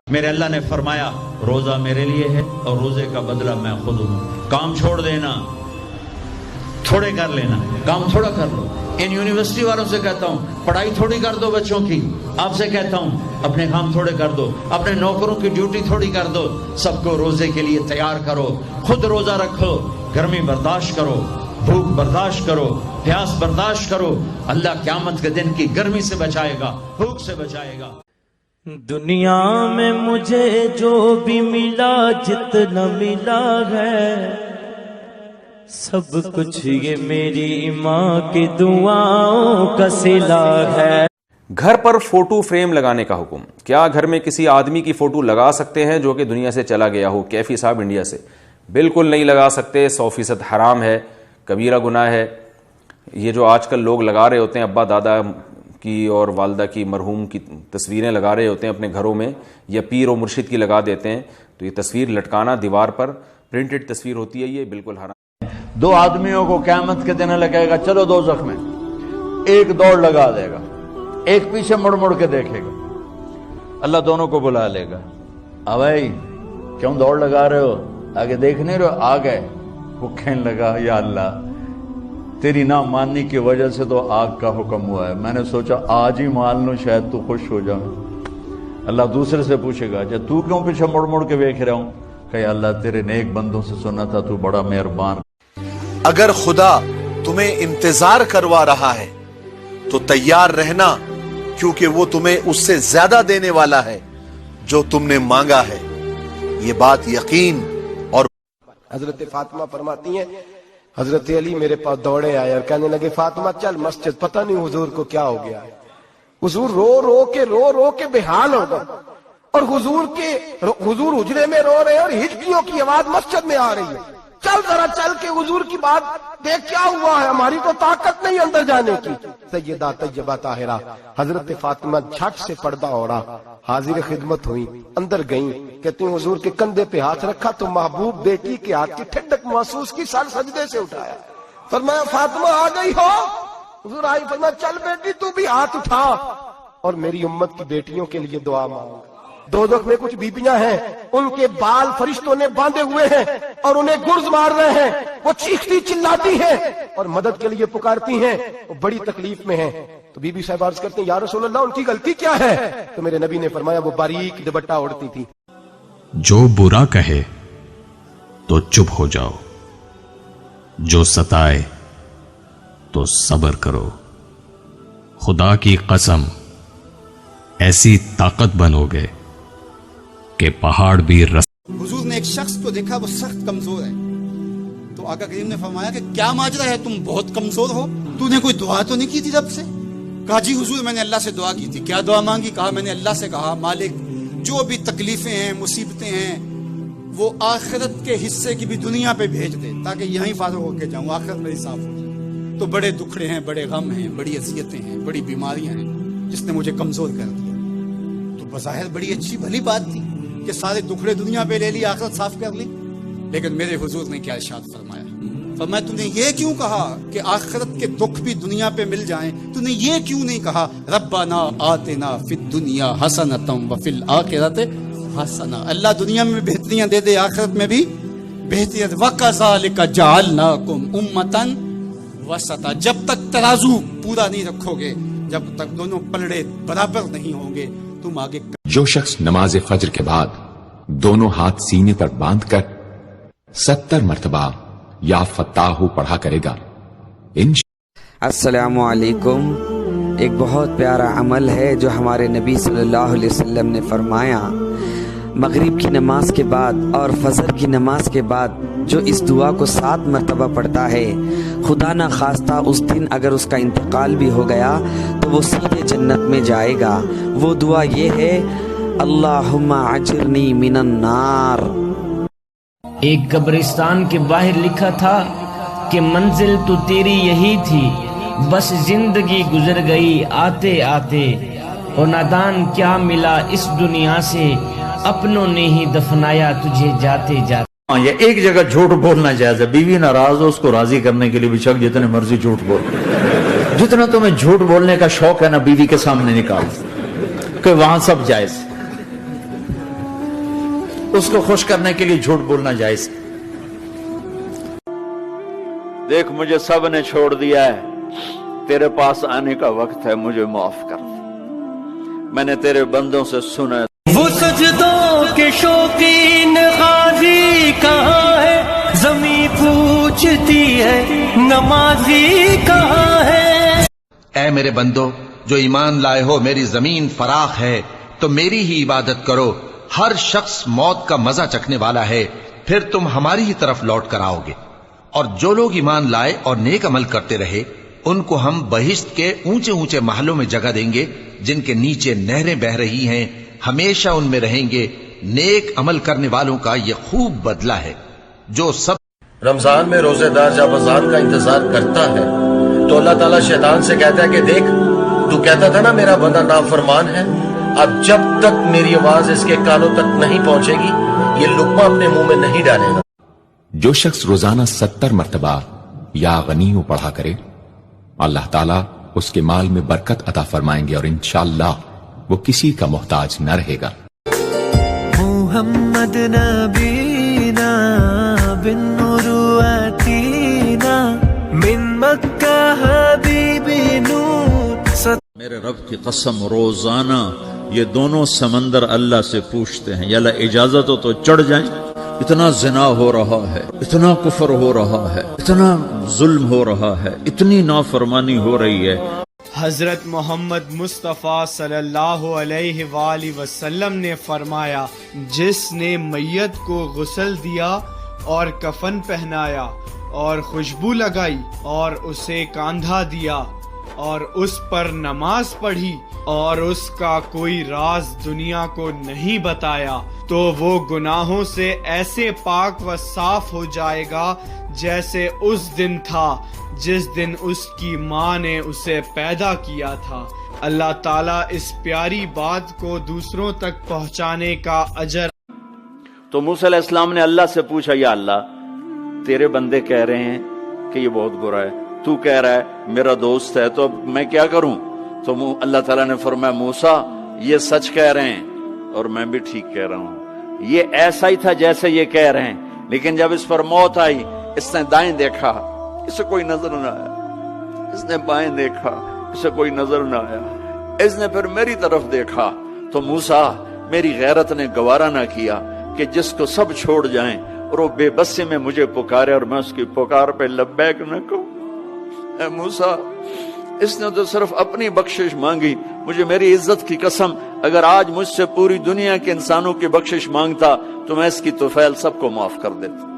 میرے اللہ نے فرمایا روزہ میرے لیے ہے اور روزے کا بدلہ میں خود ہوں. کام چھوڑ دینا، تھوڑے کر لینا، کام تھوڑا کر لو. ان یونیورسٹی والوں سے کہتا ہوں پڑھائی تھوڑی کر دو بچوں کی. آپ سے کہتا ہوں اپنے کام تھوڑے کر دو، اپنے نوکروں کی ڈیوٹی تھوڑی کر دو. سب کو روزے کے لیے تیار کرو. خود روزہ رکھو، گرمی برداشت کرو، بھوک برداشت کرو، پیاس برداشت کرو. اللہ قیامت کے دن کی گرمی سے بچائے گا، بھوک سے بچائے گا. دنیا میں مجھے جو بھی ملا، جتنا ملا ہے سب کچھ یہ میری ماں کی دعاؤں کا صلہ ہے. گھر پر فوٹو فریم لگانے کا حکم. کیا گھر میں کسی آدمی کی فوٹو لگا سکتے ہیں جو کہ دنیا سے چلا گیا ہو؟ کیفی صاحب انڈیا سے. بالکل نہیں لگا سکتے، 100% حرام ہے، کبیرہ گناہ ہے. یہ جو آج کل لوگ لگا رہے ہوتے ہیں ابا دادا کی اور والدہ کی، مرحوم کی تصویریں لگا رہے ہوتے ہیں اپنے گھروں میں، یا پیر و مرشد کی لگا دیتے ہیں، تو یہ تصویر لٹکانا دیوار پر پرنٹڈ تصویر ہوتی ہے، یہ بالکل حرام. دو آدمیوں کو قیامت کے دن لگے گا چلو دوزخ میں. ایک دوڑ لگا دے گا، ایک پیچھے مڑ مڑ کے دیکھے گا. اللہ دونوں کو بلا لے گا. بھائی کیوں دوڑ لگا رہے ہو؟ آگے دیکھ نہیں رہے؟ آ گئے. وہ کہنے لگا یا اللہ تیری نہ ماننے کی وجہ سے تو آگ کا حکم ہوا ہے، میں نے سوچا آج ہی مان لوں شاید تو خوش ہو جاؤں. اللہ دوسرے سے پوچھے گا جب تو کیوں پیچھے مڑ مڑ کے دیکھ رہا ہوں؟ کہ اللہ تیرے نیک بندوں سے سنا تھا تو بڑا مہربان. اگر خدا تمہیں انتظار کروا رہا ہے تو تیار رہنا، کیونکہ وہ تمہیں اس سے زیادہ دینے والا ہے جو تم نے مانگا ہے. یہ بات یقین. اور حضرت فاطمہ فرماتی ہیں حضرت علی میرے پاس دوڑے آئے اور کہنے لگے فاطمہ چل مسجد. پتہ نہیں حضور کو کیا ہو گیا ہے. حضور رو رو کے بے حال ہو گئے، اور حضور حجرے میں رو رہے ہیں اور ہچکیوں کی آواز مسجد میں آ رہی ہے. چل ذرا چل کے حضور کی بات دیکھ کیا ہوا ہے، ہماری تو طاقت نہیں اندر جانے کی. سیدہ طیبہ طاہرہ حضرت فاطمہ جھٹ سے پردہ اوڑا حاضر خدمت ہوئی، اندر گئیں. کہتی ہیں حضور کے کندھے پہ ہاتھ رکھا تو محبوب بیٹی کے ہاتھ کی ٹھنڈک محسوس کی، سر سجدے سے اٹھایا. فرمایا فاطمہ آ گئی ہو؟ حضور آئی. فرمایا چل بیٹی تو بھی ہاتھ اٹھا اور میری امت کی بیٹیوں کے لیے دعا مانگ. دوزخ میں کچھ بیبیاں ہیں، ان کے بال فرشتوں نے باندھے ہوئے ہیں اور انہیں گرز مار رہے ہیں. وہ چیختی چلاتی ہیں اور مدد کے لیے پکارتی ہیں، وہ بڑی تکلیف میں ہیں. تو بی بی صاحب عرض کرتے ہیں یا رسول اللہ ان کی غلطی کیا ہے؟ تو میرے نبی نے فرمایا وہ باریک دوپٹہ اوڑھتی تھی. جو برا کہے تو چپ ہو جاؤ، جو ستائے تو صبر کرو. خدا کی قسم ایسی طاقت بنو گے کہ پہاڑ بھی حضور نے ایک شخص کو دیکھا وہ سخت کمزور ہے، تو آقا کریم نے فرمایا کہ کیا ماجرا ہے، تم بہت کمزور ہو، تو نے کوئی دعا تو نہیں کی تھی رب سے؟ کہا جی حضور میں نے اللہ سے دعا کی تھی. کیا دعا مانگی؟ کہا میں نے اللہ سے کہا مالک جو بھی تکلیفیں ہیں مصیبتیں ہیں وہ آخرت کے حصے کی بھی دنیا پہ بھیج دے تاکہ یہیں فارغ ہو کے جاؤں، آخرت میری صاف ہو جائے. تو بڑے دکھڑے ہیں، بڑے غم ہیں، بڑی اذیتیں ہیں، بڑی بیماریاں ہیں جس نے مجھے کمزور کر دیا. تو بظاہر بڑی اچھی بھلی بات تھی کہ سارے دکھڑے دنیا پہ لے لی، آخرت صاف کر لی. لیکن میرے حضور نے کیا ارشاد فرمایا؟ فرمایا تو نے یہ کیوں کہا کہ آخرت کے دکھ بھی دنیا پہ مل جائیں؟ تو نے یہ کیوں نہیں کہا ربنا آتنا فی الدنیا حسنۃ وفی الآخرۃ حسنہ، اللہ دنیا میں بہتریاں دے دے آخرت میں بھی بہتریاں. وکذالک جعلناکم امۃ وسطا، جب تک ترازو پورا نہیں رکھو گے، جب تک دونوں پلڑے برابر نہیں ہوں گے تم آگے. جو شخص نماز فجر کے بعد دونوں ہاتھ سینے پر باندھ کر 70 مرتبہ یا فتاح پڑھا کرے گا. السلام علیکم. ایک بہت پیارا عمل ہے جو ہمارے نبی صلی اللہ علیہ وسلم نے فرمایا، مغرب کی نماز کے بعد اور فجر کی نماز کے بعد جو اس دعا کو 7 مرتبہ پڑھتا ہے، خدا نہ خواستہ اس دن اگر اس کا انتقال بھی ہو گیا تو وہ سیدھے جنت میں جائے گا. وہ دعا یہ ہے اللہم اجرنی من النار. ایک قبرستان کے باہر لکھا تھا کہ منزل تو تیری یہی تھی، بس زندگی گزر گئی آتے آتے، اور نادان کیا ملا اس دنیا سے، اپنوں نے ہی دفنایا تجھے جاتے جاتے. یہ ایک جگہ جھوٹ بولنا جائز ہے. بیوی ناراض ہو اس کو راضی کرنے کے لیے بھی شک جتنے مرضی جھوٹ بول، جتنا تمہیں جھوٹ بولنے کا شوق ہے نا بیوی کے سامنے نکال کہ وہاں سب جائز. اس کو خوش کرنے کے لیے جھوٹ بولنا جائز. دیکھ مجھے سب نے چھوڑ دیا ہے, تیرے پاس آنے کا وقت ہے, مجھے معاف کر. میں نے تیرے بندوں سے سنا وہ سجدوں کے شوقین غازی کہاں ہے, زمین پوچھتی ہے نمازی کہاں ہے. اے میرے بندو جو ایمان لائے ہو, میری زمین فراخ ہے تو میری ہی عبادت کرو. ہر شخص موت کا مزہ چکھنے والا ہے, پھر تم ہماری ہی طرف لوٹ کر آؤ گے. اور جو لوگ ایمان لائے اور نیک عمل کرتے رہے ان کو ہم بہشت کے اونچے اونچے محلوں میں جگہ دیں گے جن کے نیچے نہریں بہ رہی ہیں, ہمیشہ ان میں رہیں گے. نیک عمل کرنے والوں کا یہ خوب بدلہ ہے. جو سب رمضان میں روزے دار جب اذان کا انتظار کرتا ہے تو اللہ تعالیٰ شیطان سے کہتا ہے کہ دیکھ تو کہتا تھا نا میرا بندہ نافرمان ہے, اب جب تک میری آواز اس کے کانوں تک نہیں پہنچے گی یہ لقمہ اپنے منہ میں نہیں ڈالے گا. جو شخص روزانہ 70 مرتبہ یا غنیو پڑھا کرے اللہ تعالیٰ اس کے مال میں برکت عطا فرمائیں گے اور انشاءاللہ وہ کسی کا محتاج نہ رہے گا. محمد نبینا بالنور آتینا من مکہ حبیب نور. میرے رب کی قسم روزانہ یہ دونوں سمندر اللہ سے پوچھتے ہیں یا اللہ اجازت ہو تو چڑھ جائیں. اتنا زنا ہو رہا ہے, اتنا کفر ہو رہا ہے, اتنا ظلم ہو رہا ہے, اتنی نافرمانی ہو رہی ہے. حضرت محمد مصطفیٰ صلی اللہ علیہ وآلہ وسلم نے فرمایا, جس نے میت کو غسل دیا اور کفن پہنایا اور خوشبو لگائی اور اسے کاندھا دیا اور اس پر نماز پڑھی اور اس کا کوئی راز دنیا کو نہیں بتایا تو وہ گناہوں سے ایسے پاک و صاف ہو جائے گا جیسے اس دن تھا جس دن اس کی ماں نے اسے پیدا کیا تھا. اللہ تعالیٰ اس پیاری بات کو دوسروں تک پہنچانے کا اجر. تو موسیٰ علیہ السلام نے اللہ سے پوچھا, یا اللہ تیرے بندے کہہ رہے ہیں کہ یہ بہت برا ہے, تو کہہ رہا ہے میرا دوست ہے, تو اب میں کیا کروں؟ تو اللہ تعالیٰ نے فرمایا موسیٰ یہ سچ کہہ رہے ہیں اور میں بھی ٹھیک کہہ رہا ہوں. یہ ایسا ہی تھا جیسے یہ کہہ رہے ہیں, لیکن جب اس پر موت آئی اس نے دائیں دیکھا, اسے کوئی نظر نہ آیا, اس نے بائیں دیکھا, اسے کوئی نظر نہ آیا, اس نے پھر میری طرف دیکھا. تو موسیٰ میری غیرت نے گوارا نہ کیا کہ جس کو سب چھوڑ جائیں اور وہ بے بسی میں مجھے پکارے اور میں اس کی پکار پہ لبیک نہ کہوں. اے موسیٰ اس نے تو صرف اپنی بخشش مانگی, مجھے میری عزت کی قسم اگر آج مجھ سے پوری دنیا کے انسانوں کی بخشش مانگتا تو میں اس کی طفیل سب کو معاف کر دیتا.